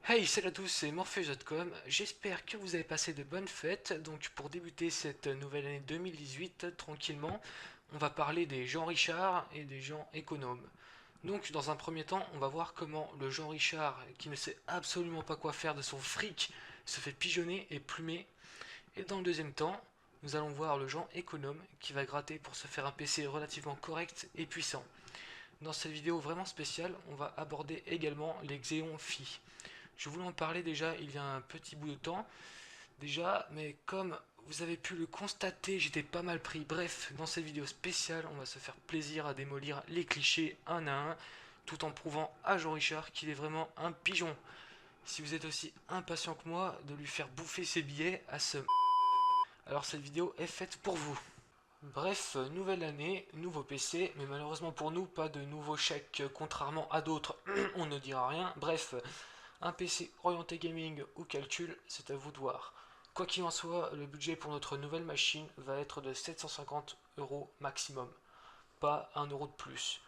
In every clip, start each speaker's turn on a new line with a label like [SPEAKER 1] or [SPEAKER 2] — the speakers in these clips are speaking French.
[SPEAKER 1] Hey, salut à tous, c'est Morpheus.com. J'espère que vous avez passé de bonnes fêtes. Donc, pour débuter cette nouvelle année 2018 tranquillement, on va parler des Jean Richard et des gens économes. Donc, dans un premier temps, on va voir comment le Jean Richard, qui ne sait absolument pas quoi faire de son fric, se fait pigeonner et plumer. Et dans le deuxième temps, nous allons voir le Jean économe qui va gratter pour se faire un PC relativement correct et puissant. Dans cette vidéo vraiment spéciale, on va aborder également les Xeon Phi. Je voulais en parler déjà il y a un petit bout de temps, déjà, mais comme vous avez pu le constater, j'étais pas mal pris. Bref, dans cette vidéo spéciale, on va se faire plaisir à démolir les clichés un à un, tout en prouvant à Jean Richard qu'il est vraiment un pigeon. Si vous êtes aussi impatient que moi de lui faire bouffer ses billets à ce... Alors cette vidéo est faite pour vous. Bref, nouvelle année, nouveau PC, mais malheureusement pour nous, pas de nouveau chèque, contrairement à d'autres, on ne dira rien. Bref, un PC orienté gaming ou calcul, c'est à vous de voir. Quoi qu'il en soit, le budget pour notre nouvelle machine va être de 750 € maximum, pas 1 € de plus.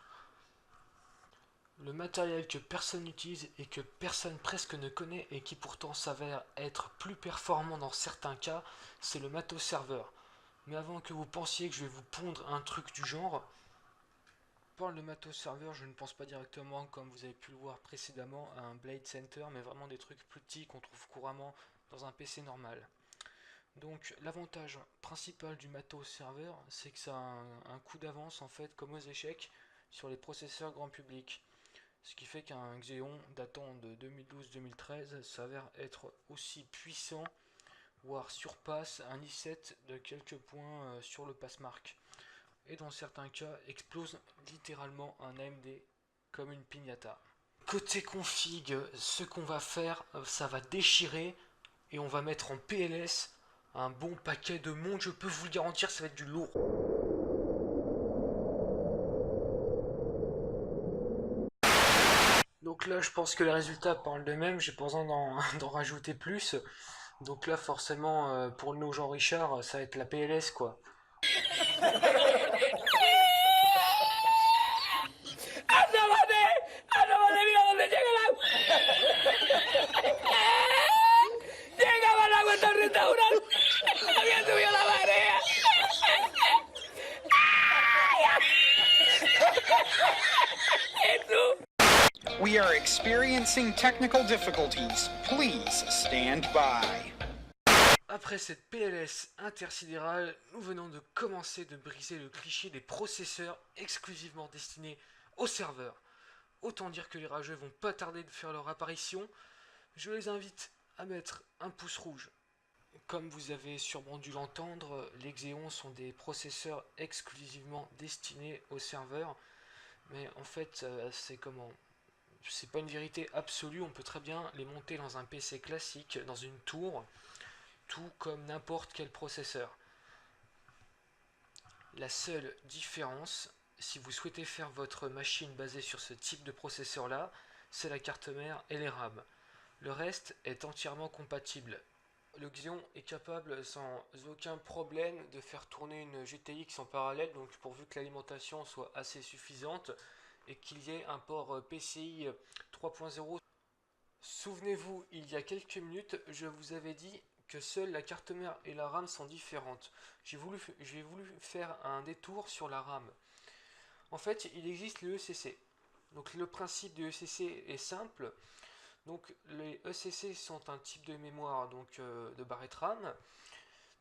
[SPEAKER 1] Le matériel que personne n'utilise et que personne presque ne connaît et qui pourtant s'avère être plus performant dans certains cas, c'est le matos serveur. Mais avant que vous pensiez que je vais vous pondre un truc du genre, pour le matos serveur, je ne pense pas directement, comme vous avez pu le voir précédemment, à un Blade Center, mais vraiment des trucs plus petits qu'on trouve couramment dans un PC normal. Donc l'avantage principal du matos serveur, c'est que ça a un coup d'avance en fait, comme aux échecs, sur les processeurs grand public. Ce qui fait qu'un Xeon datant de 2012-2013 s'avère être aussi puissant, voire surpasse un i7 de quelques points sur le passmark. Et dans certains cas explose littéralement un AMD comme une piñata. Côté config, ce qu'on va faire, ça va déchirer et on va mettre en PLS un bon paquet de monde, je peux vous le garantir, ça va être du lourd. Donc là, je pense que les résultats parlent d'eux-mêmes, j'ai pas besoin d'en rajouter plus. Donc là, forcément, pour nos Jean Richard, ça va être la PLS quoi.
[SPEAKER 2] ¡Asómate! ¡Asómate! ¡Mira dónde llega el agua! ¡Llegaba el agua hasta el restaurante! ¡Había subido la marea! ¡Jesús!
[SPEAKER 3] We are experiencing technical difficulties. Please stand by.
[SPEAKER 1] Après cette PLS intersidérale, nous venons de commencer de briser le cliché des processeurs exclusivement destinés aux serveurs. Autant dire que les rageux vont pas tarder de faire leur apparition. Je les invite à mettre un pouce rouge. Comme vous avez sûrement dû l'entendre, les Xeon sont des processeurs exclusivement destinés aux serveurs. Mais en fait, c'est pas une vérité absolue, on peut très bien les monter dans un PC classique, dans une tour, tout comme n'importe quel processeur. La seule différence, si vous souhaitez faire votre machine basée sur ce type de processeur là, c'est la carte mère et les RAM. Le reste est entièrement compatible. Le Xeon est capable sans aucun problème de faire tourner une GTX en parallèle, donc pourvu que l'alimentation soit assez suffisante et qu'il y ait un port PCI 3.0. Souvenez-vous, il y a quelques minutes, je vous avais dit que seule la carte mère et la RAM sont différentes. J'ai voulu faire un détour sur la RAM. En fait, il existe le ECC. Donc le principe de ECC est simple. Donc les ECC sont un type de mémoire de barrette RAM,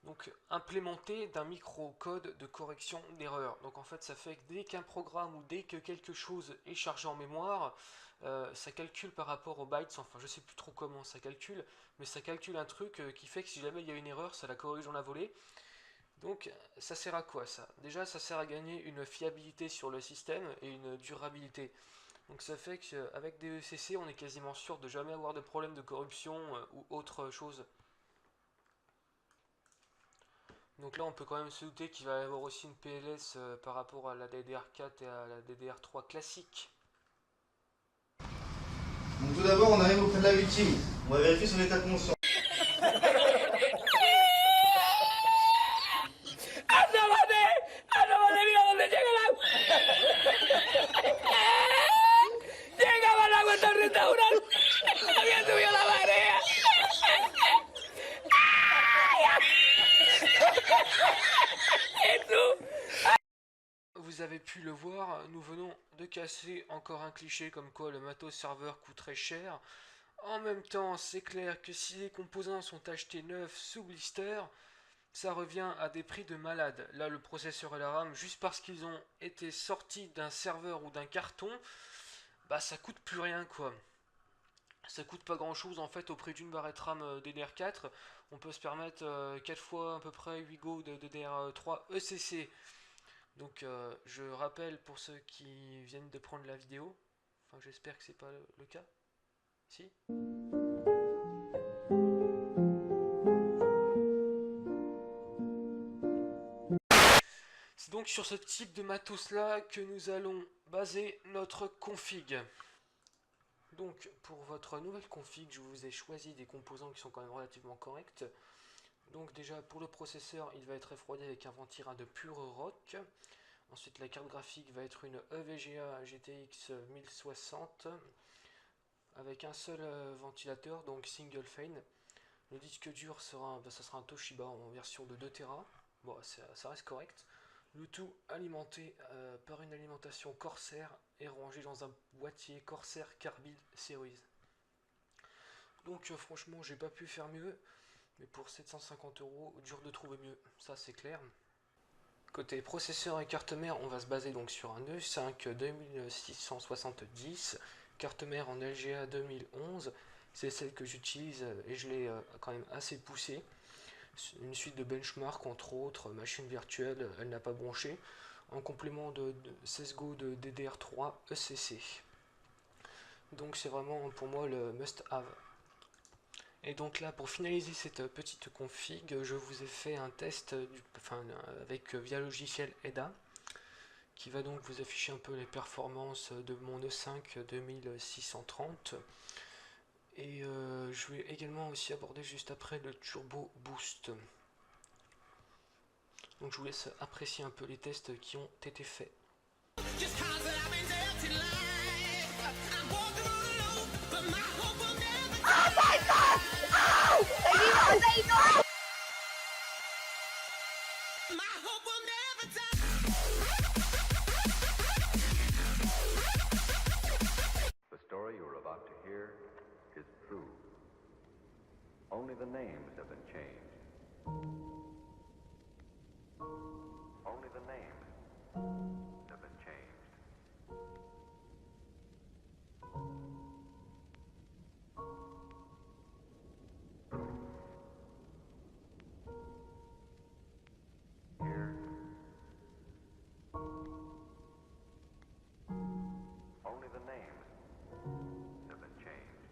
[SPEAKER 1] donc implémenté d'un microcode de correction d'erreur. Donc en fait ça fait que dès qu'un programme ou dès que quelque chose est chargé en mémoire, ça calcule par rapport aux bytes, enfin je sais plus trop comment ça calcule, mais ça calcule un truc qui fait que si jamais il y a une erreur, ça la corrige dans la volée. Donc ça sert à quoi ça? Déjà ça sert à gagner une fiabilité sur le système et une durabilité. Donc ça fait qu'avec des ECC, on est quasiment sûr de jamais avoir de problème de corruption ou autre chose. Donc là, on peut quand même se douter qu'il va y avoir aussi une PLS par rapport à la DDR4 et à la DDR3 classique.
[SPEAKER 4] Donc tout d'abord, on arrive auprès de la victime. On va vérifier son état de conscience.
[SPEAKER 2] ¡Asómate! ¡Asómate! ¡Mira dónde llega el agua! ¡Llegaba el agua hasta el restaurante! ¡Había subido la marea!
[SPEAKER 1] avez pu le voir, nous venons de casser encore un cliché comme quoi le matos serveur coûterait cher. En même temps, c'est clair que si les composants sont achetés neufs sous blister, ça revient à des prix de malade. Là, le processeur et la RAM, juste parce qu'ils ont été sortis d'un serveur ou d'un carton, bah ça coûte plus rien quoi. Ça coûte pas grand chose en fait au prix d'une barrette RAM DDR4. On peut se permettre 4 fois à peu près 8 Go de DDR3 ECC. Donc je rappelle pour ceux qui viennent de prendre la vidéo, enfin j'espère que c'est pas le cas. Si. C'est donc sur ce type de matos là que nous allons baser notre config. Donc pour votre nouvelle config, je vous ai choisi des composants qui sont quand même relativement corrects. Donc déjà pour le processeur, il va être refroidi avec un Ventira de pure rock. Ensuite la carte graphique va être une EVGA GTX 1060 avec un seul ventilateur, donc single fan. Le disque dur sera, ça sera un Toshiba en version de 2 Tera. Bon, ça reste correct. Le tout alimenté par une alimentation Corsair et rangé dans un boîtier Corsair Carbide Series. Donc franchement, j'ai pas pu faire mieux, mais pour 750 €, dur de trouver mieux, ça c'est clair. Côté processeur et carte mère, on va se baser donc sur un E5 2670, carte mère en LGA 2011, c'est celle que j'utilise et je l'ai quand même assez poussée. Une suite de benchmark entre autres, machine virtuelle, elle n'a pas bronché, en complément de 16 Go de DDR3 ECC. Donc c'est vraiment pour moi le must-have. Et donc là, pour finaliser cette petite config, je vous ai fait un test via le logiciel EDA, qui va donc vous afficher un peu les performances de mon E5 2630. Et je vais également aussi aborder juste après le Turbo Boost. Donc je vous laisse apprécier un peu les tests qui ont été faits.
[SPEAKER 5] The story you're about to hear is true. Only the names have been changed. Only the names have been changed. Here. Only the names have been changed.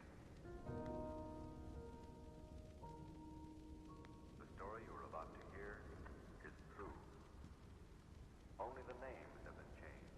[SPEAKER 5] The story you're about to hear is true. Only the names have been changed.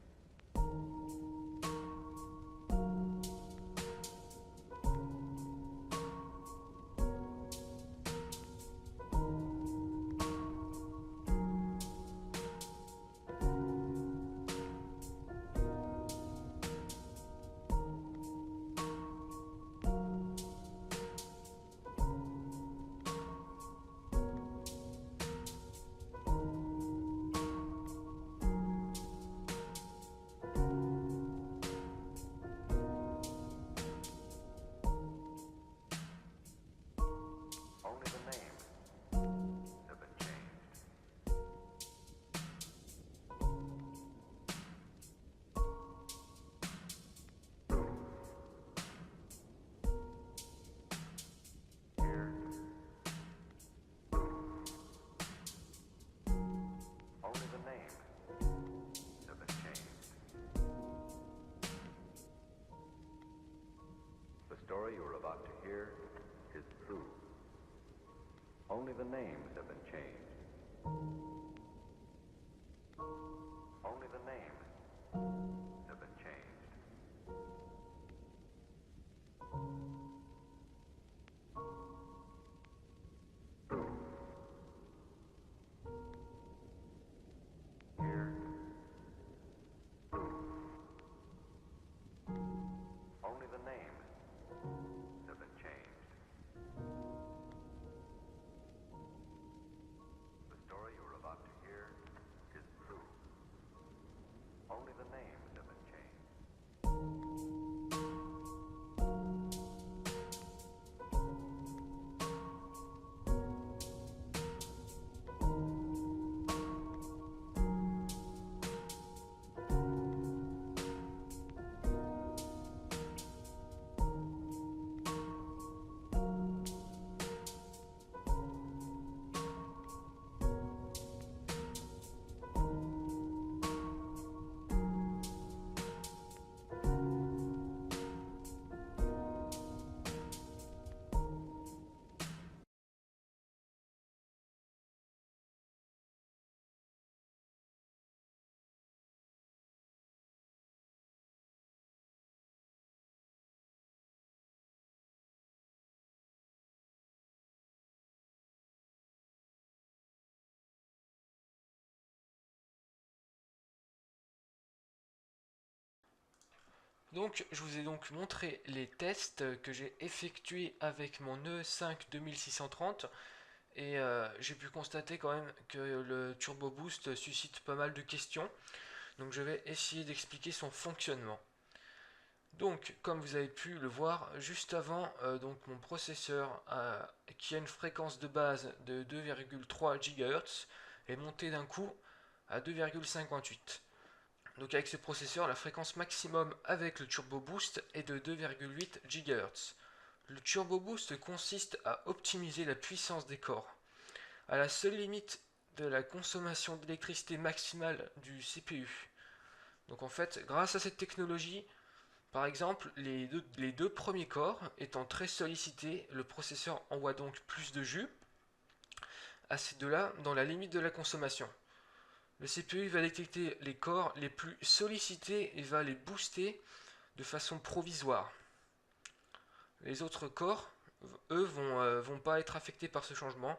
[SPEAKER 5] Only the names have been changed. Here. Only the names have been changed. The story you're about to hear is true. Only the names have been changed. Only the names have been changed. Here. Only the names have been changed. The story you're about to hear is true.
[SPEAKER 1] Donc je vous ai donc montré les tests que j'ai effectués avec mon E5 2630 et j'ai pu constater quand même que le Turbo Boost suscite pas mal de questions. Donc je vais essayer d'expliquer son fonctionnement. Donc comme vous avez pu le voir juste avant, donc mon processeur qui a une fréquence de base de 2,3 GHz est monté d'un coup à 2,58. Donc avec ce processeur, la fréquence maximum avec le Turbo Boost est de 2,8 GHz. Le Turbo Boost consiste à optimiser la puissance des corps, à la seule limite de la consommation d'électricité maximale du CPU. Donc en fait, grâce à cette technologie, par exemple, les deux premiers corps étant très sollicités, le processeur envoie donc plus de jus à ces deux-là dans la limite de la consommation. Le CPU va détecter les corps les plus sollicités et va les booster de façon provisoire. Les autres corps, eux, vont pas être affectés par ce changement,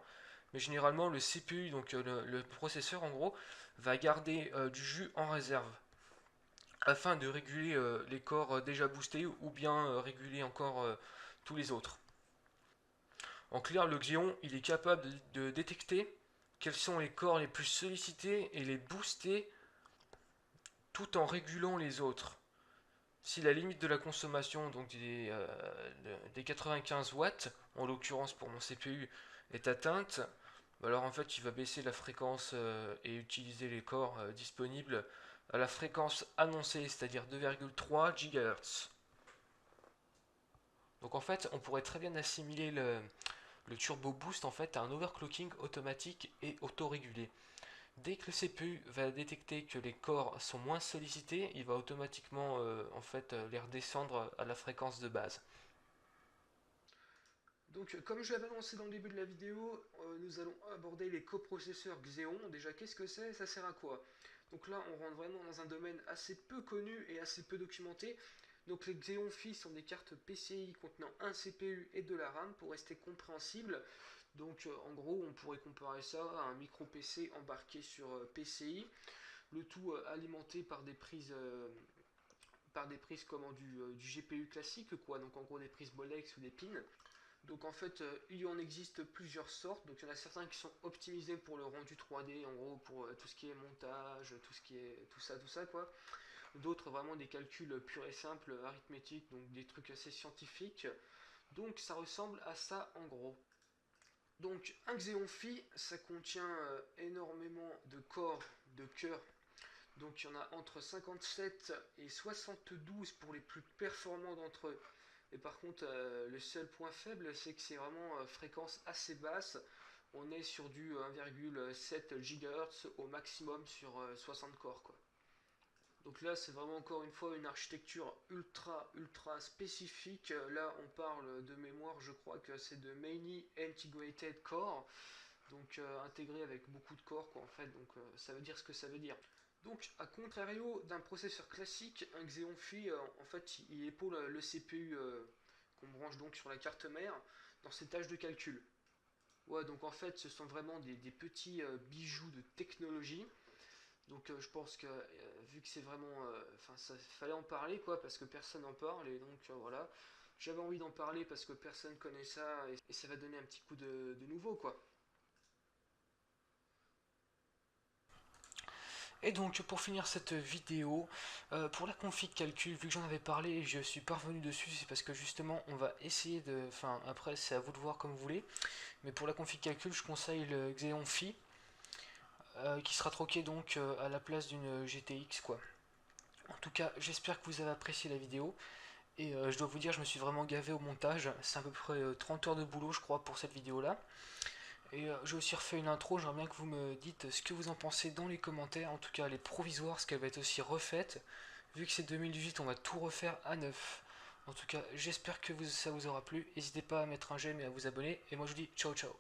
[SPEAKER 1] mais généralement le CPU, donc le processeur en gros, va garder du jus en réserve afin de réguler les corps déjà boostés ou bien réguler encore tous les autres. En clair, le Xeon, il est capable de détecter quels sont les corps les plus sollicités et les booster tout en régulant les autres. Si la limite de la consommation donc des 95 watts, en l'occurrence pour mon CPU, est atteinte, alors en fait il va baisser la fréquence et utiliser les corps disponibles à la fréquence annoncée, c'est-à-dire 2,3 GHz. Donc en fait on pourrait très bien assimiler le Turbo Boost en fait à un overclocking automatique et autorégulé. Dès que le CPU va détecter que les corps sont moins sollicités, il va automatiquement en fait les redescendre à la fréquence de base. Donc comme je l'avais annoncé dans le début de la vidéo, nous allons aborder les coprocesseurs Xeon. Déjà qu'est-ce que c'est? Ça sert à quoi? Donc là on rentre vraiment dans un domaine assez peu connu et assez peu documenté. Donc les Xeon Phi sont des cartes PCI contenant un CPU et de la RAM pour rester compréhensible. Donc en gros on pourrait comparer ça à un micro PC embarqué sur PCI, le tout alimenté par des prises comme du GPU classique quoi, donc en gros des prises Molex ou des pins. Donc en fait il en existe plusieurs sortes, donc il y en a certains qui sont optimisés pour le rendu 3D, en gros pour tout ce qui est montage, tout ça quoi. D'autres vraiment des calculs purs et simples, arithmétiques, donc des trucs assez scientifiques. Donc ça ressemble à ça en gros. Donc un Xeon Phi, ça contient énormément de corps, de cœurs. Donc il y en a entre 57 et 72 pour les plus performants d'entre eux. Et par contre, le seul point faible, c'est que c'est vraiment fréquence assez basse. On est sur du 1,7 GHz au maximum sur 60 corps quoi. Donc là c'est vraiment encore une fois une architecture ultra spécifique. Là on parle de mémoire, je crois que c'est de Many Integrated Core, donc intégré avec beaucoup de corps quoi en fait, donc ça veut dire ce que ça veut dire. Donc à contrario d'un processeur classique, un Xeon Phi en fait il épaule le CPU qu'on branche donc sur la carte mère dans ses tâches de calcul. Ouais, donc en fait ce sont vraiment des petits bijoux de technologie. Donc je pense que vu que c'est vraiment, ça fallait en parler quoi, parce que personne n'en parle et donc voilà, j'avais envie d'en parler parce que personne connaît ça et ça va donner un petit coup de nouveau quoi. Et donc pour finir cette vidéo, pour la config calcul, vu que j'en avais parlé et je suis parvenu dessus, c'est parce que justement on va essayer de, enfin après c'est à vous de voir comme vous voulez, mais pour la config calcul je conseille le Xeon Phi. Qui sera troqué donc à la place d'une GTX quoi. En tout cas j'espère que vous avez apprécié la vidéo et je dois vous dire je me suis vraiment gavé au montage, c'est à peu près 30 heures de boulot je crois pour cette vidéo là. Et j'ai aussi refait une intro, j'aimerais bien que vous me dites ce que vous en pensez dans les commentaires, en tout cas elle est provisoire parce qu'elle va être aussi refaite, vu que c'est 2018 on va tout refaire à neuf. En tout cas j'espère que ça vous aura plu, n'hésitez pas à mettre un j'aime et à vous abonner, et moi je vous dis ciao ciao.